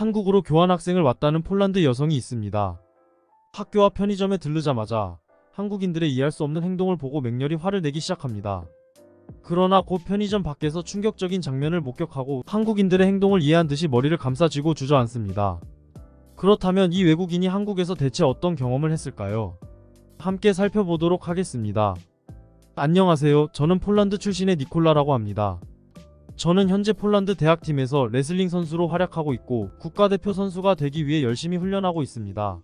한국으로 교환학생을 왔다는 폴란드 여성이 있습니다. 학교와 편의점에 들르자마자 한국인들의 이해할 수 없는 행동을 보고 맹렬히 화를 내기 시작합니다. 그러나 곧 편의점 밖에서 충격적인 장면을 목격하고 한국인들의 행동을 이해한 듯이 머리를 감싸쥐고 주저앉습니다. 그렇다면 이 외국인이 한국에서 대체 어떤 경험을 했을까요? 함께 살펴보도록 하겠습니다. 안녕하세요. 저는 폴란드 출신의 니콜라라고 합니다. 저는 현재 폴란드 대학팀에서 레슬링 선수로 활약하고 있고 국가대표 선수가 되기 위해 열심히 훈련하고 있습니다.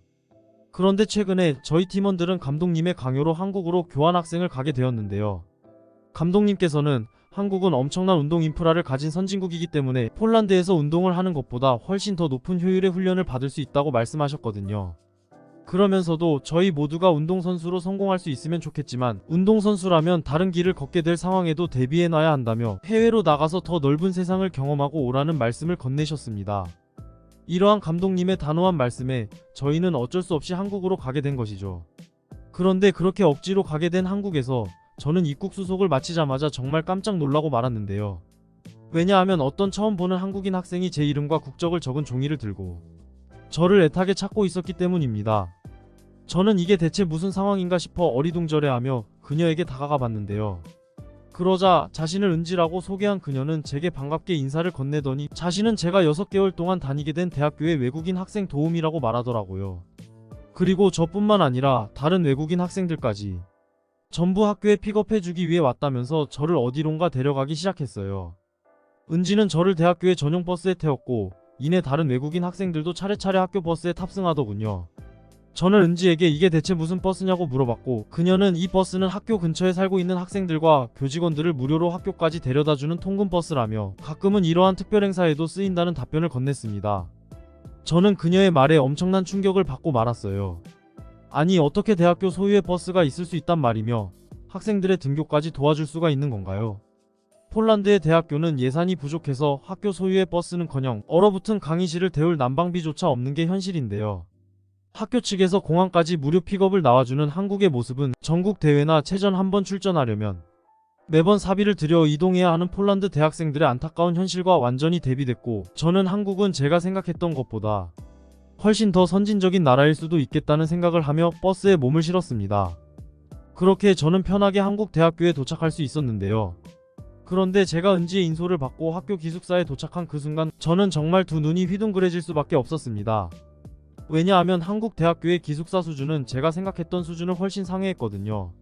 그런데 최근에 저희 팀원들은 감독님의 강요로 한국으로 교환학생을 가게 되었는데요. 감독님께서는 한국은 엄청난 운동 인프라를 가진 선진국이기 때문에 폴란드에서 운동을 하는 것보다 훨씬 더 높은 효율의 훈련을 받을 수 있다고 말씀하셨거든요. 그러면서도 저희 모두가 운동선수로 성공할 수 있으면 좋겠지만 운동선수라면 다른 길을 걷게 될 상황에도 대비해놔야 한다며 해외로 나가서 더 넓은 세상을 경험하고 오라는 말씀을 건네셨습니다. 이러한 감독님의 단호한 말씀에 저희는 어쩔 수 없이 한국으로 가게 된 것이죠. 그런데 그렇게 억지로 가게 된 한국에서 저는 입국 수속을 마치자마자 정말 깜짝 놀라고 말았는데요. 왜냐하면 어떤 처음 보는 한국인 학생이 제 이름과 국적을 적은 종이를 들고 저를 애타게 찾고 있었기 때문입니다. 저는 이게 대체 무슨 상황인가 싶어 어리둥절해하며 그녀에게 다가가 봤는데요. 그러자 자신을 은지라고 소개한 그녀는 제게 반갑게 인사를 건네더니 자신은 제가 6개월 동안 다니게 된 대학교의 외국인 학생 도우미라고 말하더라고요. 그리고 저뿐만 아니라 다른 외국인 학생들까지 전부 학교에 픽업해주기 위해 왔다면서 저를 어디론가 데려가기 시작했어요. 은지는 저를 대학교의 전용 버스에 태웠고 이내 다른 외국인 학생들도 차례차례 학교 버스에 탑승하더군요. 저는 은지에게 이게 대체 무슨 버스냐고 물어봤고 그녀는 이 버스는 학교 근처에 살고 있는 학생들과 교직원들을 무료로 학교까지 데려다주는 통근 버스라며 가끔은 이러한 특별 행사에도 쓰인다는 답변을 건넸습니다. 저는 그녀의 말에 엄청난 충격을 받고 말았어요. 아니 어떻게 대학교 소유의 버스가 있을 수 있단 말이며 학생들의 등교까지 도와줄 수가 있는 건가요? 폴란드의 대학교는 예산이 부족해서 학교 소유의 버스는커녕 얼어붙은 강의실을 데울 난방비조차 없는 게 현실인데요. 학교 측에서 공항까지 무료 픽업을 나와주는 한국의 모습은 전국 대회나 체전 한번 출전하려면 매번 사비를 들여 이동해야 하는 폴란드 대학생들의 안타까운 현실과 완전히 대비됐고 저는 한국은 제가 생각했던 것보다 훨씬 더 선진적인 나라일 수도 있겠다는 생각을 하며 버스에 몸을 실었습니다. 그렇게 저는 편하게 한국 대학교에 도착할 수 있었는데요. 그런데 제가 은지의 인솔을 받고 학교 기숙사에 도착한 그 순간 저는 정말 두 눈이 휘둥그레질 수밖에 없었습니다. 왜냐하면 한국 대학교의 기숙사 수준은 제가 생각했던 수준을 훨씬 상회했거든요.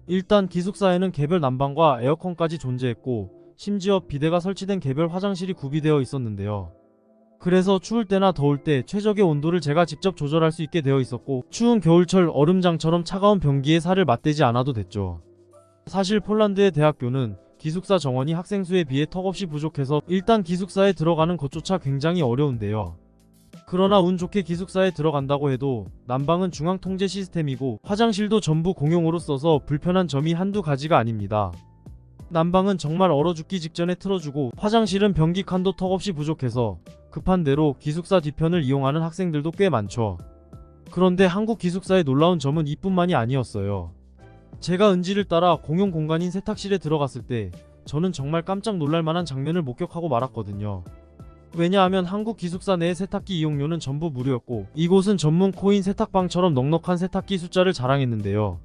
일단 기숙사에는 개별 난방과 에어컨까지 존재했고 심지어 비데가 설치된 개별 화장실이 구비되어 있었는데요. 그래서 추울 때나 더울 때 최적의 온도를 제가 직접 조절할 수 있게 되어 있었고 추운 겨울철 얼음장처럼 차가운 변기에 살을 맞대지 않아도 됐죠. 사실 폴란드의 대학교는 기숙사 정원이 학생 수에 비해 턱없이 부족해서 일단 기숙사에 들어가는 것조차 굉장히 어려운데요. 그러나 운 좋게 기숙사에 들어간다고 해도 난방은 중앙 통제 시스템이고 화장실도 전부 공용으로 써서 불편한 점이 한두 가지가 아닙니다. 난방은 정말 얼어 죽기 직전에 틀어주고 화장실은 변기 칸도 턱없이 부족해서 급한 대로 기숙사 뒤편을 이용하는 학생들도 꽤 많죠. 그런데 한국 기숙사의 놀라운 점은 이뿐만이 아니었어요. 제가 은지를 따라 공용 공간인 세탁실에 들어갔을 때 저는 정말 깜짝 놀랄 만한 장면을 목격하고 말았거든요. 왜냐하면 한국 기숙사 내의 세탁기 이용료는 전부 무료였고 이곳은 전문 코인 세탁방처럼 넉넉한 세탁기 숫자를 자랑했는데요.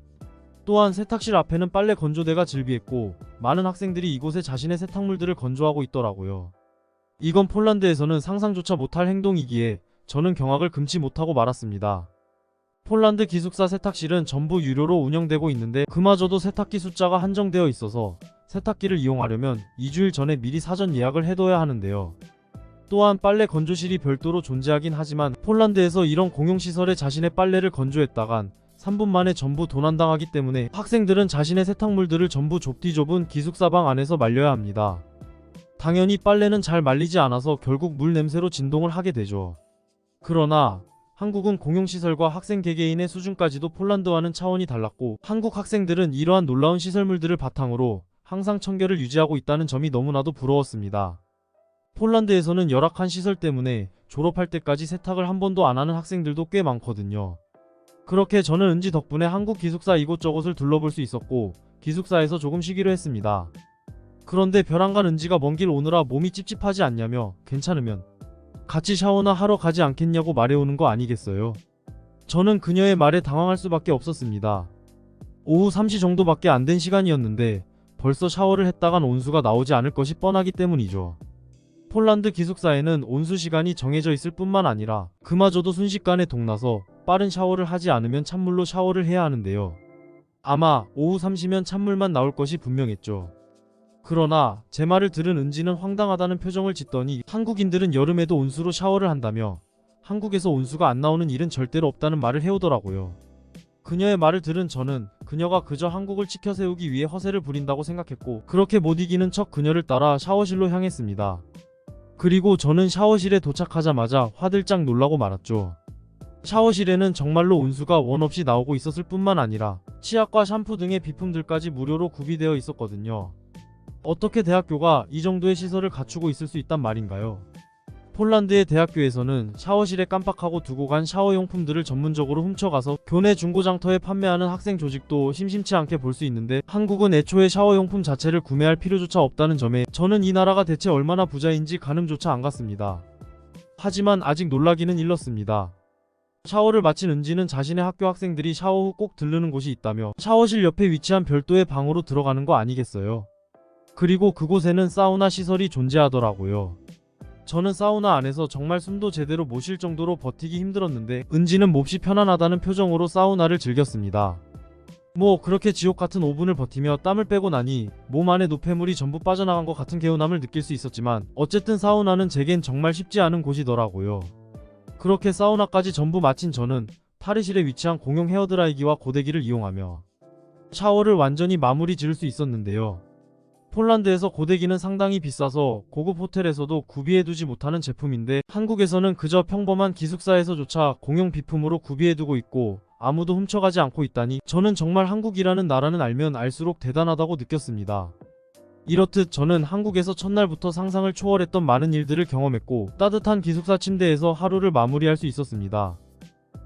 또한 세탁실 앞에는 빨래 건조대가 즐비했고 많은 학생들이 이곳에 자신의 세탁물들을 건조하고 있더라고요. 이건 폴란드에서는 상상조차 못할 행동이기에 저는 경악을 금치 못하고 말았습니다. 폴란드 기숙사 세탁실은 전부 유료로 운영되고 있는데 그마저도 세탁기 숫자가 한정되어 있어서 세탁기를 이용하려면 2주일 전에 미리 사전 예약을 해둬야 하는데요. 또한 빨래 건조실이 별도로 존재하긴 하지만 폴란드에서 이런 공용시설에 자신의 빨래를 건조했다간 3분 만에 전부 도난당하기 때문에 학생들은 자신의 세탁물들을 전부 좁디 좁은 기숙사방 안에서 말려야 합니다. 당연히 빨래는 잘 말리지 않아서 결국 물 냄새로 진동을 하게 되죠. 그러나 한국은 공용시설과 학생 개개인의 수준까지도 폴란드와는 차원이 달랐고 한국 학생들은 이러한 놀라운 시설물들을 바탕으로 항상 청결을 유지하고 있다는 점이 너무나도 부러웠습니다. 폴란드에서는 열악한 시설 때문에 졸업할 때까지 세탁을 한 번도 안 하는 학생들도 꽤 많거든요. 그렇게 저는 은지 덕분에 한국 기숙사 이곳저곳을 둘러볼 수 있었고 기숙사에서 조금 쉬기로 했습니다. 그런데 벼랑간 은지가 먼 길 오느라 몸이 찝찝하지 않냐며 괜찮으면 같이 샤워나 하러 가지 않겠냐고 말해오는 거 아니겠어요? 저는 그녀의 말에 당황할 수밖에 없었습니다. 오후 3시 정도밖에 안 된 시간이었는데 벌써 샤워를 했다간 온수가 나오지 않을 것이 뻔하기 때문이죠. 폴란드 기숙사에는 온수 시간이 정해져 있을 뿐만 아니라 그마저도 순식간에 동나서 빠른 샤워를 하지 않으면 찬물로 샤워를 해야 하는데요. 아마 오후 3시면 찬물만 나올 것이 분명했죠. 그러나 제 말을 들은 은지는 황당하다는 표정을 짓더니 한국인들은 여름에도 온수로 샤워를 한다며 한국에서 온수가 안 나오는 일은 절대로 없다는 말을 해오더라고요. 그녀의 말을 들은 저는 그녀가 그저 한국을 치켜 세우기 위해 허세를 부린다고 생각했고 그렇게 못 이기는 척 그녀를 따라 샤워실로 향했습니다. 그리고 저는 샤워실에 도착하자마자 화들짝 놀라고 말았죠. 샤워실에는 정말로 온수가 원 없이 나오고 있었을 뿐만 아니라 치약과 샴푸 등의 비품들까지 무료로 구비되어 있었거든요. 어떻게 대학교가 이 정도의 시설을 갖추고 있을 수 있단 말인가요? 폴란드의 대학교에서는 샤워실에 깜빡하고 두고 간 샤워용품들을 전문적으로 훔쳐가서 교내 중고장터에 판매하는 학생 조직도 심심치 않게 볼 수 있는데 한국은 애초에 샤워용품 자체를 구매할 필요조차 없다는 점에 저는 이 나라가 대체 얼마나 부자인지 가늠조차 안 갔습니다. 하지만 아직 놀라기는 일렀습니다. 샤워를 마친 은지는 자신의 학교 학생들이 샤워 후 꼭 들르는 곳이 있다며 샤워실 옆에 위치한 별도의 방으로 들어가는 거 아니겠어요? 그리고 그곳에는 사우나 시설이 존재하더라고요. 저는 사우나 안에서 정말 숨도 제대로 못 쉴 정도로 버티기 힘들었는데 은지는 몹시 편안하다는 표정으로 사우나를 즐겼습니다. 뭐 그렇게 지옥 같은 5분을 버티며 땀을 빼고 나니 몸 안에 노폐물이 전부 빠져나간 것 같은 개운함을 느낄 수 있었지만 어쨌든 사우나는 제겐 정말 쉽지 않은 곳이더라고요. 그렇게 사우나까지 전부 마친 저는 탈의실에 위치한 공용 헤어드라이기와 고데기를 이용하며 샤워를 완전히 마무리 지을 수 있었는데요. 폴란드에서 고데기는 상당히 비싸서 고급 호텔에서도 구비해두지 못하는 제품인데 한국에서는 그저 평범한 기숙사에서조차 공용 비품으로 구비해두고 있고 아무도 훔쳐가지 않고 있다니 저는 정말 한국이라는 나라는 알면 알수록 대단하다고 느꼈습니다. 이렇듯 저는 한국에서 첫날부터 상상을 초월했던 많은 일들을 경험했고 따뜻한 기숙사 침대에서 하루를 마무리할 수 있었습니다.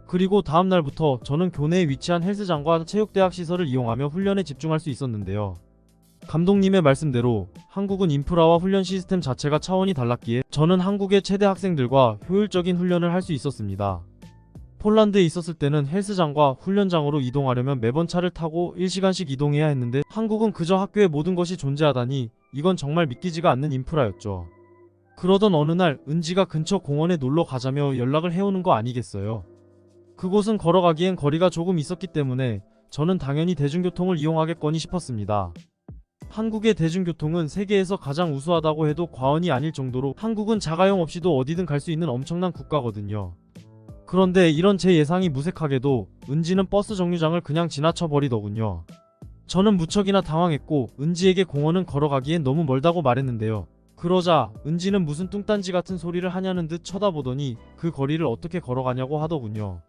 그리고 다음날부터 저는 교내에 위치한 헬스장과 체육대학 시설을 이용하며 훈련에 집중할 수 있었는데요. 감독님의 말씀대로 한국은 인프라와 훈련 시스템 자체가 차원이 달랐기에 저는 한국의 최대 학생들과 효율적인 훈련을 할 수 있었습니다. 폴란드에 있었을 때는 헬스장과 훈련장으로 이동하려면 매번 차를 타고 1시간씩 이동해야 했는데 한국은 그저 학교에 모든 것이 존재하다니 이건 정말 믿기지가 않는 인프라였죠. 그러던 어느 날 은지가 근처 공원에 놀러 가자며 연락을 해오는 거 아니겠어요. 그곳은 걸어가기엔 거리가 조금 있었기 때문에 저는 당연히 대중교통을 이용하겠거니 싶었습니다. 한국의 대중교통은 세계에서 가장 우수하다고 해도 과언이 아닐 정도로 한국은 자가용 없이도 어디든 갈 수 있는 엄청난 국가거든요. 그런데 이런 제 예상이 무색하게도 은지는 버스 정류장을 그냥 지나쳐 버리더군요. 저는 무척이나 당황했고 은지에게 공원은 걸어가기엔 너무 멀다고 말했는데요. 그러자 은지는 무슨 뚱딴지 같은 소리를 하냐는 듯 쳐다보더니 그 거리를 어떻게 걸어가냐고 하더군요.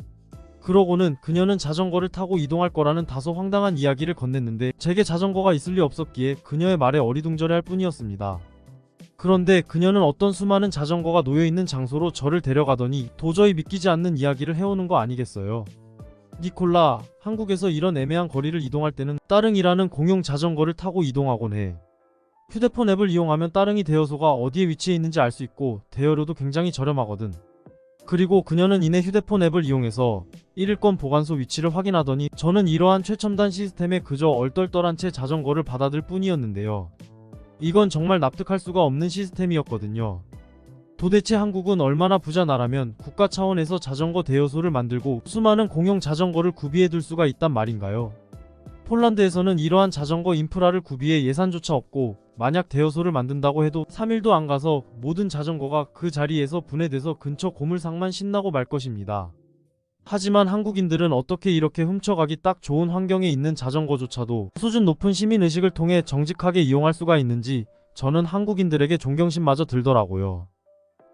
그러고는 그녀는 자전거를 타고 이동할 거라는 다소 황당한 이야기를 건넸는데 제게 자전거가 있을 리 없었기에 그녀의 말에 어리둥절해할 뿐이었습니다. 그런데 그녀는 어떤 수많은 자전거가 놓여있는 장소로 저를 데려가더니 도저히 믿기지 않는 이야기를 해오는 거 아니겠어요. 니콜라, 한국에서 이런 애매한 거리를 이동할 때는 따릉이라는 공용 자전거를 타고 이동하곤 해. 휴대폰 앱을 이용하면 따릉이 대여소가 어디에 위치해 있는지 알 수 있고 대여료도 굉장히 저렴하거든. 그리고 그녀는 이내 휴대폰 앱을 이용해서 1일권 보관소 위치를 확인하더니 저는 이러한 최첨단 시스템에 그저 얼떨떨한 채 자전거를 받아들 뿐이었는데요. 이건 정말 납득할 수가 없는 시스템이었거든요. 도대체 한국은 얼마나 부자 나라면 국가 차원에서 자전거 대여소를 만들고 수많은 공용 자전거를 구비해둘 수가 있단 말인가요? 폴란드에서는 이러한 자전거 인프라를 구비해 예산조차 없고 만약 대여소를 만든다고 해도 3일도 안 가서 모든 자전거가 그 자리에서 분해돼서 근처 고물상만 신나고 말 것입니다. 하지만 한국인들은 어떻게 이렇게 훔쳐가기 딱 좋은 환경에 있는 자전거조차도 수준 높은 시민의식을 통해 정직하게 이용할 수가 있는지 저는 한국인들에게 존경심마저 들더라고요.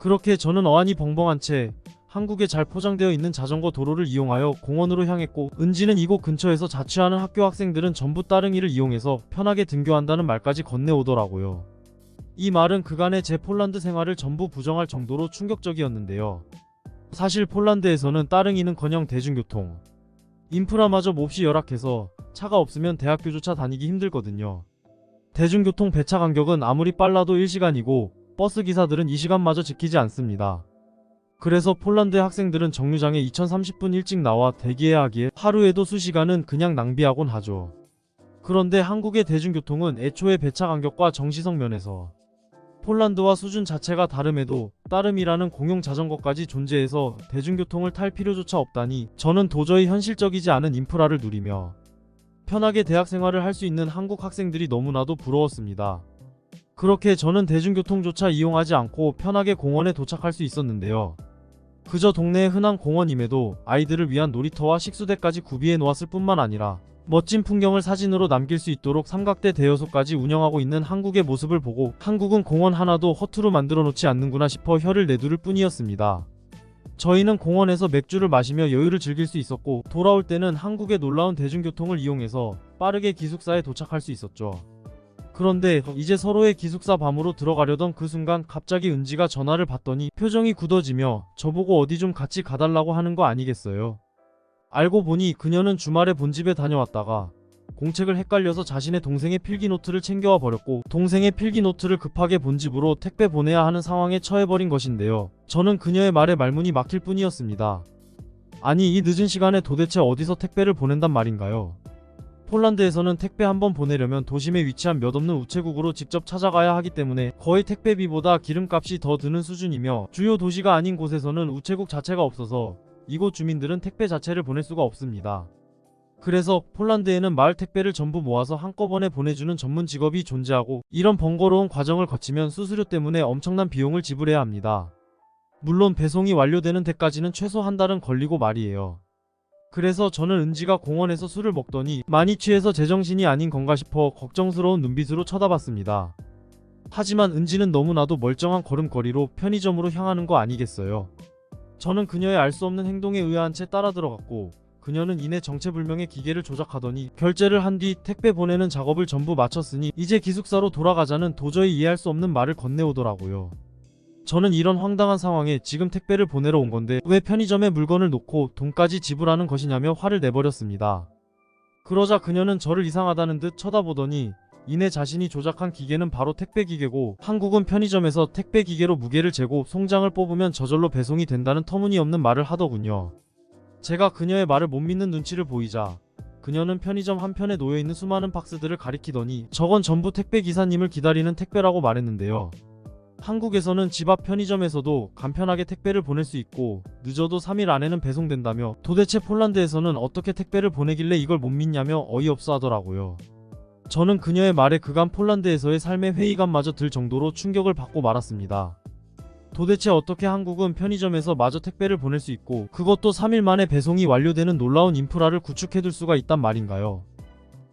그렇게 저는 어안이 벙벙한 채 한국에 잘 포장되어 있는 자전거 도로를 이용하여 공원으로 향했고 은지는 이곳 근처에서 자취하는 학교 학생들은 전부 따릉이를 이용해서 편하게 등교한다는 말까지 건네오더라고요. 이 말은 그간의 제 폴란드 생활을 전부 부정할 정도로 충격적이었는데요. 사실 폴란드에서는 따릉이는커녕 대중교통, 인프라마저 몹시 열악해서 차가 없으면 대학교조차 다니기 힘들거든요. 대중교통 배차 간격은 아무리 빨라도 1시간이고 버스 기사들은 이 시간마저 지키지 않습니다. 그래서 폴란드의 학생들은 정류장에 2030분 일찍 나와 대기해야 하기에 하루에도 수시간은 그냥 낭비하곤 하죠. 그런데 한국의 대중교통은 애초에 배차 간격과 정시성 면에서 폴란드와 수준 자체가 다름에도 따름이라는 공용 자전거까지 존재해서 대중교통을 탈 필요조차 없다니 저는 도저히 현실적이지 않은 인프라를 누리며 편하게 대학 생활을 할 수 있는 한국 학생들이 너무나도 부러웠습니다. 그렇게 저는 대중교통조차 이용하지 않고 편하게 공원에 도착할 수 있었는데요. 그저 동네의 흔한 공원임에도 아이들을 위한 놀이터와 식수대까지 구비해 놓았을 뿐만 아니라 멋진 풍경을 사진으로 남길 수 있도록 삼각대 대여소까지 운영하고 있는 한국의 모습을 보고 한국은 공원 하나도 허투루 만들어 놓지 않는구나 싶어 혀를 내두를 뿐이었습니다. 저희는 공원에서 맥주를 마시며 여유를 즐길 수 있었고 돌아올 때는 한국의 놀라운 대중교통을 이용해서 빠르게 기숙사에 도착할 수 있었죠. 그런데 이제 서로의 기숙사 밤으로 들어가려던 그 순간 갑자기 은지가 전화를 받더니 표정이 굳어지며 저보고 어디 좀 같이 가달라고 하는 거 아니겠어요? 알고 보니 그녀는 주말에 본집에 다녀왔다가 공책을 헷갈려서 자신의 동생의 필기노트를 챙겨와 버렸고 동생의 필기노트를 급하게 본집으로 택배 보내야 하는 상황에 처해버린 것인데요. 저는 그녀의 말에 말문이 막힐 뿐이었습니다. 아니 이 늦은 시간에 도대체 어디서 택배를 보낸단 말인가요? 폴란드에서는 택배 한번 보내려면 도심에 위치한 몇 없는 우체국으로 직접 찾아가야 하기 때문에 거의 택배비보다 기름값이 더 드는 수준이며 주요 도시가 아닌 곳에서는 우체국 자체가 없어서 이곳 주민들은 택배 자체를 보낼 수가 없습니다. 그래서 폴란드에는 마을 택배를 전부 모아서 한꺼번에 보내주는 전문 직업이 존재하고 이런 번거로운 과정을 거치면 수수료 때문에 엄청난 비용을 지불해야 합니다. 물론 배송이 완료되는 데까지는 최소 한 달은 걸리고 말이에요. 그래서 저는 은지가 공원에서 술을 먹더니 많이 취해서 제정신이 아닌 건가 싶어 걱정스러운 눈빛으로 쳐다봤습니다. 하지만 은지는 너무나도 멀쩡한 걸음걸이로 편의점으로 향하는 거 아니겠어요? 저는 그녀의 알 수 없는 행동에 의아한 채 따라 들어갔고 그녀는 이내 정체불명의 기계를 조작하더니 결제를 한 뒤 택배 보내는 작업을 전부 마쳤으니 이제 기숙사로 돌아가자는 도저히 이해할 수 없는 말을 건네오더라고요. 저는 이런 황당한 상황에 지금 택배를 보내러 온 건데 왜 편의점에 물건을 놓고 돈까지 지불하는 것이냐며 화를 내버렸습니다. 그러자 그녀는 저를 이상하다는 듯 쳐다보더니 이내 자신이 조작한 기계는 바로 택배 기계고 한국은 편의점에서 택배 기계로 무게를 재고 송장을 뽑으면 저절로 배송이 된다는 터무니없는 말을 하더군요. 제가 그녀의 말을 못 믿는 눈치를 보이자 그녀는 편의점 한편에 놓여있는 수많은 박스들을 가리키더니 저건 전부 택배 기사님을 기다리는 택배라고 말했는데요. 한국에서는 집 앞 편의점에서도 간편하게 택배를 보낼 수 있고 늦어도 3일 안에는 배송된다며 도대체 폴란드에서는 어떻게 택배를 보내길래 이걸 못 믿냐며 어이없어 하더라고요. 저는 그녀의 말에 그간 폴란드에서의 삶의 회의감마저 들 정도로 충격을 받고 말았습니다. 도대체 어떻게 한국은 편의점에서 마저 택배를 보낼 수 있고 그것도 3일 만에 배송이 완료되는 놀라운 인프라를 구축해둘 수가 있단 말인가요?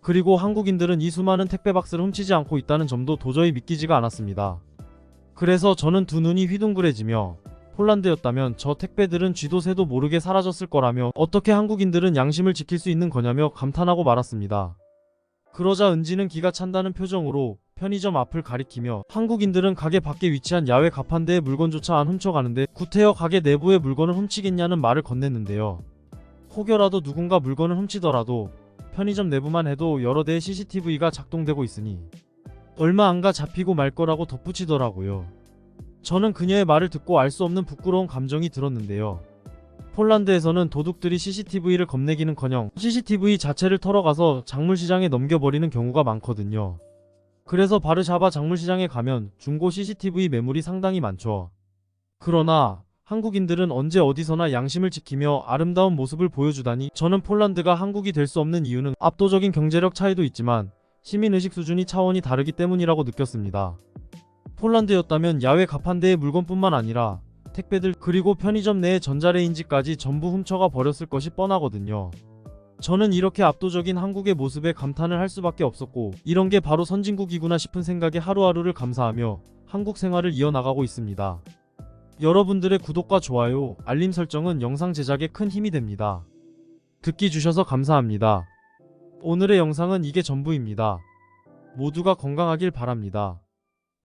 그리고 한국인들은 이 수많은 택배 박스를 훔치지 않고 있다는 점도 도저히 믿기지가 않았습니다. 그래서 저는 두 눈이 휘둥그레지며 폴란드였다면 저 택배들은 쥐도 새도 모르게 사라졌을 거라며 어떻게 한국인들은 양심을 지킬 수 있는 거냐며 감탄하고 말았습니다. 그러자 은지는 기가 찬다는 표정으로 편의점 앞을 가리키며 한국인들은 가게 밖에 위치한 야외 가판대의 물건조차 안 훔쳐가는데 구태여 가게 내부의 물건을 훔치겠냐는 말을 건넸는데요. 혹여라도 누군가 물건을 훔치더라도 편의점 내부만 해도 여러 대의 CCTV가 작동되고 있으니 얼마 안 가 잡히고 말 거라고 덧붙이더라고요. 저는 그녀의 말을 듣고 알 수 없는 부끄러운 감정이 들었는데요. 폴란드에서는 도둑들이 CCTV를 겁내기는커녕 CCTV 자체를 털어가서 작물시장에 넘겨버리는 경우가 많거든요. 그래서 바르샤바 작물시장에 가면 중고 CCTV 매물이 상당히 많죠. 그러나 한국인들은 언제 어디서나 양심을 지키며 아름다운 모습을 보여주다니 저는 폴란드가 한국이 될 수 없는 이유는 압도적인 경제력 차이도 있지만 시민의식 수준이 차원이 다르기 때문이라고 느꼈습니다. 폴란드였다면 야외 가판대의 물건뿐만 아니라 택배들 그리고 편의점 내의 전자레인지까지 전부 훔쳐가 버렸을 것이 뻔하거든요. 저는 이렇게 압도적인 한국의 모습에 감탄을 할 수밖에 없었고 이런 게 바로 선진국이구나 싶은 생각에 하루하루를 감사하며 한국 생활을 이어나가고 있습니다. 여러분들의 구독과 좋아요, 알림 설정은 영상 제작에 큰 힘이 됩니다. 듣기 주셔서 감사합니다. 오늘의 영상은 이게 전부입니다. 모두가 건강하길 바랍니다.